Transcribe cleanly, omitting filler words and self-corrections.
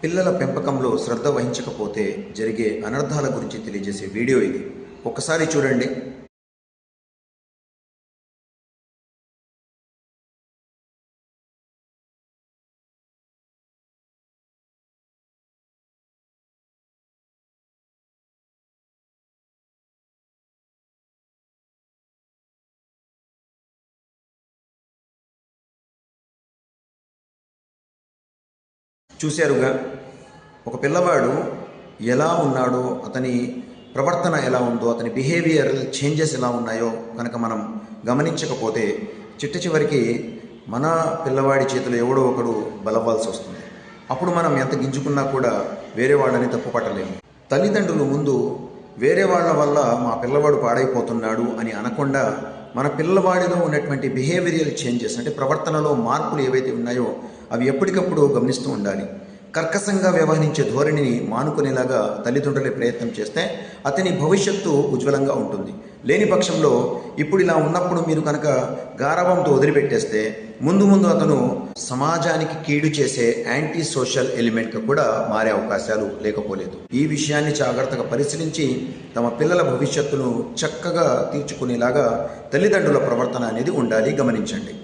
పిల్లల పెంపకంలో శ్రద్ధ వహించకపోతే జరిగే అనర్థాల గురించి తెలియజేసే వీడియో ఇది. ఒక్కసారి చూడండి. చూశారుగా, ఒక పిల్లవాడు ఎలా ఉన్నాడో, అతని ప్రవర్తన ఎలా ఉందో, అతని బిహేవియరల్ చేంజెస్ ఎలా ఉన్నాయో కనుక మనం గమనించకపోతే చిట్ట చివరికి మన పిల్లవాడి చేతిలో ఎవడో ఒకడు బలవ్వాల్సి వస్తుంది. అప్పుడు మనం ఎంత గింజుకున్నా కూడా వేరే వాళ్ళని తప్పు పట్టలేము. తల్లిదండ్రులు ముందు వేరే వాళ్ళ వల్ల మా పిల్లవాడు పాడైపోతున్నాడు అని అనకుండా మన పిల్లవాడిలో ఉన్నటువంటి బిహేవియరల్ చేంజెస్ అంటే ప్రవర్తనలో మార్పులు ఏవైతే ఉన్నాయో అవి ఎప్పటికప్పుడు గమనిస్తూ ఉండాలి. కర్కశంగా వ్యవహరించే ధోరణిని మానుకునేలాగా తల్లిదండ్రులే ప్రయత్నం చేస్తే అతని భవిష్యత్తు ఉజ్వలంగా ఉంటుంది. లేని పక్షంలో ఇప్పుడు ఇలా ఉన్నప్పుడు మీరు కనుక గారాబంతో వదిలిపెట్టేస్తే ముందు ముందు అతను సమాజానికి కీడు చేసే యాంటీ సోషల్ ఎలిమెంట్గా కూడా మారే అవకాశాలు లేకపోలేదు. ఈ విషయాన్ని జాగ్రత్తగా పరిశీలించి తమ పిల్లల భవిష్యత్తును చక్కగా తీర్చుకునేలాగా తల్లిదండ్రుల ప్రవర్తన అనేది ఉండాలి. గమనించండి.